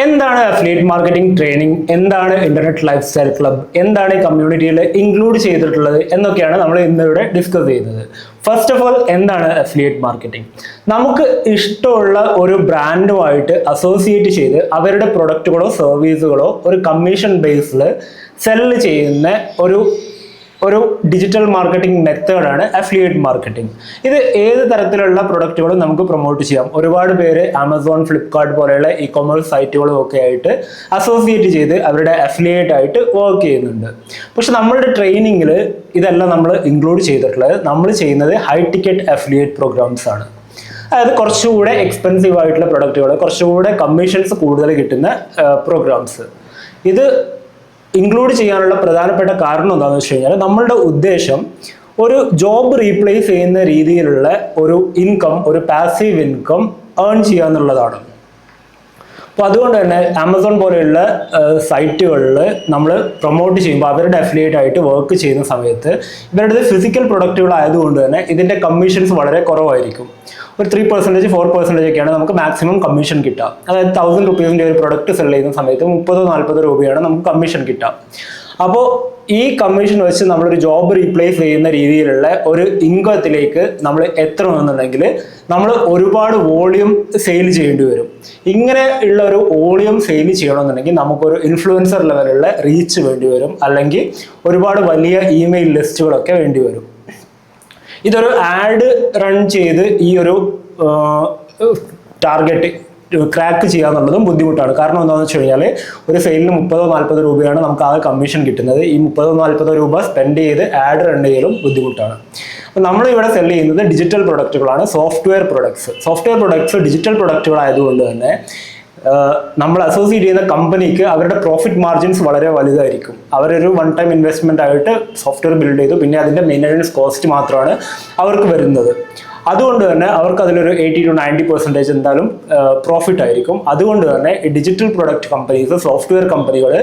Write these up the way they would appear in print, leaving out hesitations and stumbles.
എന്താണ് affiliate marketing training, എന്താണ് internet life style club, എന്താണ് ഈ കമ്മ്യൂണിറ്റിയിൽ ഇൻക്ലൂഡ് ചെയ്തിട്ടുള്ളത് എന്നൊക്കെയാണ് നമ്മൾ ഇന്നിവിടെ ഡിസ്കസ് ചെയ്യുന്നത്. ഫസ്റ്റ് ഓഫ് ഓൾ, എന്താണ് അഫിലിയേറ്റ് മാർക്കറ്റിംഗ്? നമുക്ക് ഇഷ്ടമുള്ള ഒരു ബ്രാൻഡുമായിട്ട് അസോസിയേറ്റ് ചെയ്ത് അവരുടെ പ്രൊഡക്റ്റുകളോ സർവീസുകളോ ഒരു കമ്മീഷൻ ബേസിൽ സെല്ല് ചെയ്യുന്ന ഒരു ഡിജിറ്റൽ മാർക്കറ്റിംഗ് മെത്തേഡാണ് അഫിലിയേറ്റ് മാർക്കറ്റിംഗ്. ഇത് ഏത് തരത്തിലുള്ള പ്രൊഡക്റ്റുകളും നമുക്ക് പ്രൊമോട്ട് ചെയ്യാം. ഒരുപാട് പേര് ആമസോൺ, ഫ്ലിപ്കാർട്ട് പോലെയുള്ള ഇ കൊമേഴ്സ് സൈറ്റുകളും ഒക്കെ ആയിട്ട് അസോസിയേറ്റ് ചെയ്ത് അവരുടെ അഫിലിയേറ്റ് ആയിട്ട് വർക്ക് ചെയ്യുന്നുണ്ട്. പക്ഷെ നമ്മളുടെ ട്രെയിനിങ്ങിൽ ഇതെല്ലാം നമ്മൾ ഇൻക്ലൂഡ് ചെയ്തിട്ടുള്ളത് നമ്മൾ ചെയ്യുന്നത് ഹൈ ടിക്കറ്റ് അഫിലിയേറ്റ് പ്രോഗ്രാംസ് ആണ്. അതായത് കുറച്ചുകൂടെ എക്സ്പെൻസീവ് ആയിട്ടുള്ള പ്രൊഡക്റ്റുകൾ, കുറച്ചുകൂടെ കമ്മീഷൻസ് കൂടുതൽ കിട്ടുന്ന പ്രോഗ്രാംസ്. ഇത് ഇൻക്ലൂഡ് ചെയ്യാനുള്ള പ്രധാനപ്പെട്ട കാരണം എന്താണെന്ന് വെച്ച് കഴിഞ്ഞാൽ, നമ്മളുടെ ഉദ്ദേശം ഒരു ജോബ് റീപ്ലേസ് ചെയ്യുന്ന രീതിയിലുള്ള ഒരു ഇൻകം, ഒരു പാസീവ് ഇൻകം ഏൺ ചെയ്യുക എന്നുള്ളതാണ്. അപ്പോൾ അതുകൊണ്ട് തന്നെ ആമസോൺ പോലെയുള്ള സൈറ്റുകളിൽ നമ്മൾ പ്രൊമോട്ട് ചെയ്യുമ്പോൾ അവരുടെ അഫിലിയേറ്റ് ആയിട്ട് വർക്ക് ചെയ്യുന്ന സമയത്ത് ഇവരുടെ ഫിസിക്കൽ പ്രൊഡക്റ്റുകൾ ആയതുകൊണ്ട് തന്നെ ഇതിൻ്റെ കമ്മീഷൻസ് വളരെ കുറവായിരിക്കും. ഒരു 3%, 4% ഒക്കെയാണ് നമുക്ക് മാക്സിമം കമ്മീഷൻ കിട്ടുക. അതായത് 1000 റുപ്പീസിൻ്റെ ഒരു പ്രൊഡക്റ്റ് സെൽ ചെയ്യുന്ന സമയത്ത് 30-40 രൂപയാണ് നമുക്ക് കമ്മീഷൻ കിട്ടുക. അപ്പോൾ ഈ കമ്മീഷൻ വെച്ച് നമ്മളൊരു ജോബ് റീപ്ലേസ് ചെയ്യുന്ന രീതിയിലുള്ള ഒരു ഇൻകത്തിലേക്ക് നമ്മൾ എത്തണമെന്നുണ്ടെങ്കിൽ നമ്മൾ ഒരുപാട് വോളിയം സെയിൽ ചെയ്യേണ്ടി വരും. ഇങ്ങനെ ഉള്ള ഒരു വോളിയം സെയിൽ ചെയ്യണമെന്നുണ്ടെങ്കിൽ നമുക്കൊരു ഇൻഫ്ലുവൻസർ ലെവലുള്ള റീച്ച് വേണ്ടി വരും, അല്ലെങ്കിൽ ഒരുപാട് വലിയ ഇമെയിൽ ലിസ്റ്റുകളൊക്കെ വേണ്ടി വരും. ഇതൊരു ആഡ് റൺ ചെയ്ത് ഈ ഒരു ടാർഗറ്റ് ക്രാക്ക് ചെയ്യാന്നുള്ളതും ബുദ്ധിമുട്ടാണ്. കാരണം എന്താണെന്ന് വെച്ച് കഴിഞ്ഞാൽ ഒരു സെയിലിന് 30-40 രൂപയാണ് നമുക്ക് ആ കമ്മീഷൻ കിട്ടുന്നത്. ഈ 30-40 രൂപ സ്പെൻഡ് ചെയ്ത് ആഡ് റൺ ചെയ്യലും ബുദ്ധിമുട്ടാണ്. അപ്പോൾ നമ്മളിവിടെ സെല് ചെയ്യുന്നത് ഡിജിറ്റൽ പ്രൊഡക്റ്റുകളാണ്, സോഫ്റ്റ്വെയർ പ്രൊഡക്ട്സ് ഡിജിറ്റൽ പ്രൊഡക്റ്റുകൾ ആയതുകൊണ്ട് തന്നെ നമ്മൾ അസോസിയേറ്റ് ചെയ്യുന്ന കമ്പനിക്ക് അവരുടെ പ്രോഫിറ്റ് മാർജിൻസ് വളരെ വലുതായിരിക്കും. അവരൊരു വൺ ടൈം ഇൻവെസ്റ്റ്മെന്റ് ആയിട്ട് സോഫ്റ്റ്വെയർ ബിൽഡ് ചെയ്തു, പിന്നെ അതിൻ്റെ മെയിൻ്റനൻസ് കോസ്റ്റ് മാത്രമാണ് അവർക്ക് വരുന്നത്. അതുകൊണ്ട് തന്നെ അവർക്ക് അതിലൊരു 80-90% എന്തായാലും പ്രോഫിറ്റ് ആയിരിക്കും. അതുകൊണ്ട് തന്നെ ഡിജിറ്റൽ പ്രൊഡക്റ്റ് കമ്പനീസ്, സോഫ്റ്റ്വെയർ കമ്പനികൾ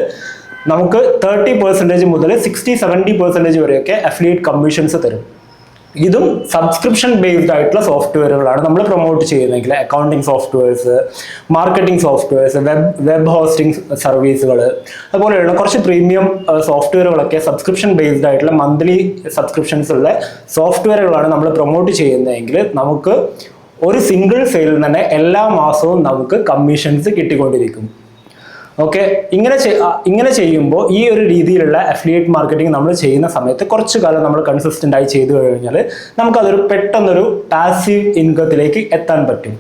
നമുക്ക് 30% മുതൽ 60-70% വരെയൊക്കെ അഫിലിയേറ്റ് കമ്മീഷൻസ് തരും. ഇതും സബ്സ്ക്രിപ്ഷൻ ബേസ്ഡ് ആയിട്ടുള്ള സോഫ്റ്റ്വെയറുകളാണ് നമ്മൾ പ്രൊമോട്ട് ചെയ്യുന്നതെങ്കിൽ, accounting softwares, marketing softwares, web hosting സർവീസുകൾ, അതുപോലെയുള്ള കുറച്ച് പ്രീമിയം സോഫ്റ്റ്വെയറുകളൊക്കെ സബ്സ്ക്രിപ്ഷൻ ബേസ്ഡ് ആയിട്ടുള്ള മന്ത്ലി സബ്സ്ക്രിപ്ഷൻസ് ഉള്ള സോഫ്റ്റ്വെയറുകളാണ് നമ്മൾ പ്രൊമോട്ട് ചെയ്യുന്നതെങ്കിൽ നമുക്ക് ഒരു സിംഗിൾ സെയിലിൽ തന്നെ എല്ലാ മാസവും നമുക്ക് കമ്മീഷൻസ് കിട്ടിക്കൊണ്ടിരിക്കും. ഓക്കെ, ഇങ്ങനെ ചെയ്യുമ്പോൾ ഈ ഒരു രീതിയിലുള്ള അഫിലിയേറ്റ് മാർക്കറ്റിംഗ് നമ്മൾ ചെയ്യുന്ന സമയത്ത് കുറച്ചു കാലം നമ്മൾ കൺസിസ്റ്റന്റ് ആയി ചെയ്തു കഴിഞ്ഞാൽ നമുക്കതൊരു പെട്ടെന്നൊരു പാസീവ് ഇൻകത്തിലേക്ക് എത്താൻ പറ്റും.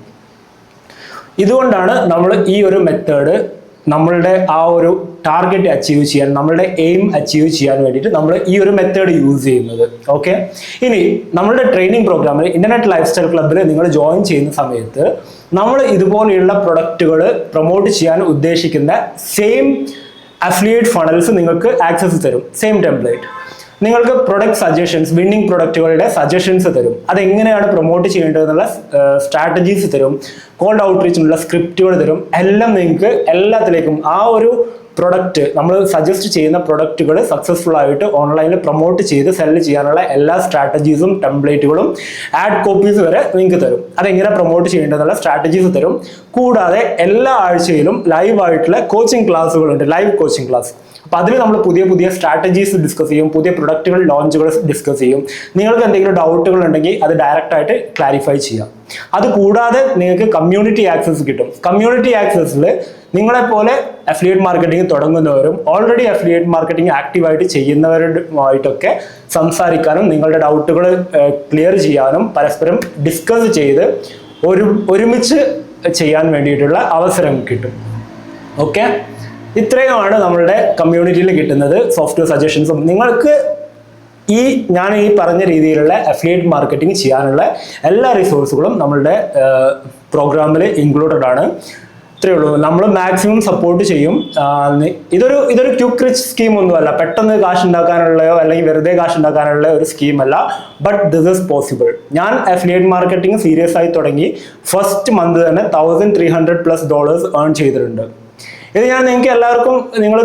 ഇതുകൊണ്ടാണ് നമ്മൾ ഈ ഒരു മെത്തേഡ് നമ്മളുടെ ആ ഒരു ടാർഗറ്റ് അച്ചീവ് ചെയ്യാൻ, നമ്മളുടെ എയിം അച്ചീവ് ചെയ്യാൻ വേണ്ടിയിട്ട് നമ്മൾ ഈ ഒരു മെത്തേഡ് യൂസ് ചെയ്യുന്നത്. ഓക്കെ, ഇനി നമ്മളുടെ ട്രെയിനിങ് പ്രോഗ്രാമിൽ ഇന്റർനെറ്റ് ലൈഫ് സ്റ്റൈൽ ക്ലബ്ബിൽ നിങ്ങൾ ജോയിൻ ചെയ്യുന്ന സമയത്ത് നമ്മൾ ഇതുപോലെയുള്ള പ്രൊഡക്റ്റുകൾ പ്രൊമോട്ട് ചെയ്യാൻ ഉദ്ദേശിക്കുന്ന സെയിം അഫിലിയേറ്റ് ഫണൽസ് നിങ്ങൾക്ക് ആക്സസ് തരും. സെയിം ടെംപ്ലേറ്റ് നിങ്ങൾക്ക് പ്രൊഡക്റ്റ് സജഷൻസ്, വിന്നിംഗ് പ്രൊഡക്റ്റുകളുടെ സജഷൻസ് തരും. അതെങ്ങനെയാണ് പ്രൊമോട്ട് ചെയ്യേണ്ടതെന്നുള്ള സ്ട്രാറ്റജീസ് തരും, കോൾഡ് ഔട്ട്റീച്ചിനുള്ള സ്ക്രിപ്റ്റുകൾ തരും. എല്ലാം നിങ്ങൾക്ക് എല്ലാത്തിലേക്കും ആ ഒരു പ്രൊഡക്റ്റ്, നമ്മൾ സജസ്റ്റ് ചെയ്യുന്ന പ്രൊഡക്റ്റുകൾ സക്സസ്ഫുൾ ആയിട്ട് ഓൺലൈനിൽ പ്രൊമോട്ട് ചെയ്ത് സെല്ല് ചെയ്യാനുള്ള എല്ലാ സ്ട്രാറ്റജീസും ടെംപ്ലേറ്റുകളും ആഡ് കോപ്പീസ് വരെ നിങ്ങൾക്ക് തരും. അതെങ്ങനെ പ്രൊമോട്ട് ചെയ്യേണ്ടതെന്നുള്ള സ്ട്രാറ്റജീസ് തരും. കൂടാതെ എല്ലാ ആഴ്ചയിലും ലൈവ് ആയിട്ടുള്ള കോച്ചിങ് ക്ലാസ്സുകളുണ്ട്, ലൈവ് കോച്ചിങ് ക്ലാസ്. അപ്പോൾ അതിൽ നമ്മൾ പുതിയ സ്ട്രാറ്റജീസ് ഡിസ്കസ് ചെയ്യും, പുതിയ പ്രൊഡക്റ്റുകൾ ലോഞ്ചുകൾ ഡിസ്കസ് ചെയ്യും. നിങ്ങൾക്ക് എന്തെങ്കിലും ഡൗട്ടുകൾ ഉണ്ടെങ്കിൽ അത് ഡയറക്റ്റ് ആയിട്ട് ക്ലാരിഫൈ ചെയ്യാം. അതുകൂടാതെ നിങ്ങൾക്ക് കമ്മ്യൂണിറ്റി ആക്സസ് കിട്ടും. കമ്മ്യൂണിറ്റി ആക്സസിൽ നിങ്ങളെപ്പോലെ അഫിലിയേറ്റ് മാർക്കറ്റിംഗ് തുടങ്ങുന്നവരും ഓൾറെഡി അഫിലിയേറ്റ് മാർക്കറ്റിംഗ് ആക്റ്റീവായിട്ട് ചെയ്യുന്നവരുമായിട്ടൊക്കെ സംസാരിക്കാനും നിങ്ങളുടെ ഡൗട്ടുകൾ ക്ലിയർ ചെയ്യാനും പരസ്പരം ഡിസ്കസ് ചെയ്ത് ഒരുമിച്ച് ചെയ്യാൻ വേണ്ടിയിട്ടുള്ള അവസരം കിട്ടും. ഓക്കെ, ഇത്രയുമാണ് നമ്മളുടെ കമ്മ്യൂണിറ്റിയിൽ കിട്ടുന്നത് സോഫ്റ്റ്വെയർ സജഷൻസും. നിങ്ങൾക്ക് ഞാൻ ഈ പറഞ്ഞ രീതിയിലുള്ള അഫിലിയേറ്റ് മാർക്കറ്റിംഗ് ചെയ്യാനുള്ള എല്ലാ റിസോഴ്സുകളും നമ്മളുടെ പ്രോഗ്രാമിൽ ഇൻക്ലൂഡഡ് ആണ്. ഇത്രയേ ഉള്ളൂ. നമ്മൾ മാക്സിമം സപ്പോർട്ട് ചെയ്യും. ഇതൊരു ക്വിക്ക് റിച്ച് സ്കീം ഒന്നുമല്ല, പെട്ടെന്ന് കാശ് ഉണ്ടാക്കാനുള്ളയോ അല്ലെങ്കിൽ വെറുതെ കാശ് ഉണ്ടാക്കാനുള്ള ഒരു സ്കീമല്ല. But this is possible. ഞാൻ അഫിലിയേറ്റ് മാർക്കറ്റിംഗ് സീരിയസ് ആയി തുടങ്ങി ഫസ്റ്റ് മന്ത് തന്നെ $1,300+ ഏൺ ചെയ്തിട്ടുണ്ട്. ഇത് ഞാൻ നിങ്ങൾക്ക് എല്ലാവർക്കും നിങ്ങൾ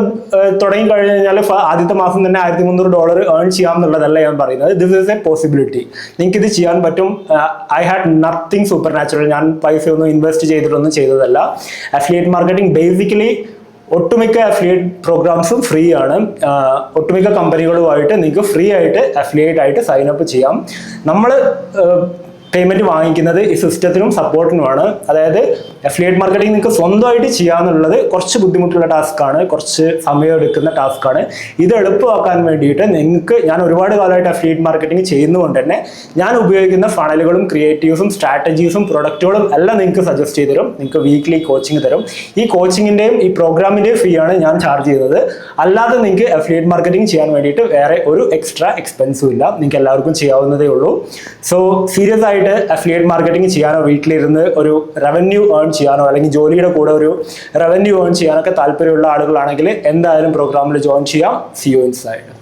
തുടങ്ങി കഴിഞ്ഞ് കഴിഞ്ഞാൽ ആദ്യത്തെ മാസം തന്നെ $1,300 ഏൺ ചെയ്യാം എന്നുള്ളതല്ല ഞാൻ പറയുന്നത്. This is A possibility. നിങ്ങൾക്ക് ഇത് ചെയ്യാൻ പറ്റും. I had nothing super natural. ഞാൻ പൈസ ഒന്നും ഇൻവെസ്റ്റ് ചെയ്തിട്ടൊന്നും ചെയ്തതല്ല. അഫിലിയേറ്റ് മാർക്കറ്റിംഗ് ബേസിക്കലി ഒട്ടുമിക്ക അഫിലിയേറ്റ് പ്രോഗ്രാംസും ഫ്രീ ആണ്. ഒട്ടുമിക്ക കമ്പനികളുമായിട്ട് നിങ്ങൾക്ക് ഫ്രീ ആയിട്ട് അഫിലിയേറ്റ് ആയിട്ട് സൈൻ അപ്പ് ചെയ്യാം. നമ്മൾ പേയ്മെന്റ് വാങ്ങിക്കുന്നത് ഈ സിസ്റ്റത്തിനും സപ്പോർട്ടിനുമാണ്. അതായത് അഫിലിയേറ്റ് മാർക്കറ്റിംഗ് നിങ്ങൾക്ക് സ്വന്തമായിട്ട് ചെയ്യാന്നുള്ളത് കുറച്ച് ബുദ്ധിമുട്ടുള്ള ടാസ്ക്കാണ്, കുറച്ച് സമയം എടുക്കുന്ന ടാസ്ക്കാണ്. ഇത് എളുപ്പമാക്കാൻ വേണ്ടിയിട്ട് നിങ്ങൾക്ക്, ഞാൻ ഒരുപാട് കാലമായിട്ട് അഫിലിയേറ്റ് മാർക്കറ്റിംഗ് ചെയ്യുന്നതുകൊണ്ട് തന്നെ ഞാൻ ഉപയോഗിക്കുന്ന ഫണലുകളും ക്രിയേറ്റീവ്സും സ്ട്രാറ്റജീസും പ്രൊഡക്റ്റുകളും എല്ലാം നിങ്ങൾക്ക് സജസ്റ്റ് ചെയ്ത് തരും. നിങ്ങൾക്ക് വീക്ക്ലി കോച്ചിങ് തരും. ഈ കോച്ചിങ്ങിൻ്റെയും ഈ പ്രോഗ്രാമിൻ്റെയും ഫീ ആണ് ഞാൻ ചാർജ് ചെയ്യുന്നത്. അല്ലാതെ നിങ്ങൾക്ക് അഫിലിയേറ്റ് മാർക്കറ്റിംഗ് ചെയ്യാൻ വേണ്ടിയിട്ട് വേറെ ഒരു എക്സ്ട്രാ എക്സ്പെൻസും ഇല്ല. നിങ്ങൾക്ക് എല്ലാവർക്കും ചെയ്യാവുന്നതേ ഉള്ളൂ. സോ സീരിയസ് ആയിട്ട് അഫിലിയേറ്റ് മാർക്കറ്റിംഗ് ചെയ്യാനോ വീട്ടിലിരുന്ന് ഒരു റവന്യൂ ഏൺ ചെയ്യാനോ അല്ലെങ്കിൽ ജോലിയുടെ കൂടെ ഒരു റവന്യൂ ഏൺ ചെയ്യാനൊക്കെ താല്പര്യമുള്ള ആളുകളാണെങ്കിൽ എന്തായാലും പ്രോഗ്രാമിൽ ജോയിൻ ചെയ്യാം. See you inside.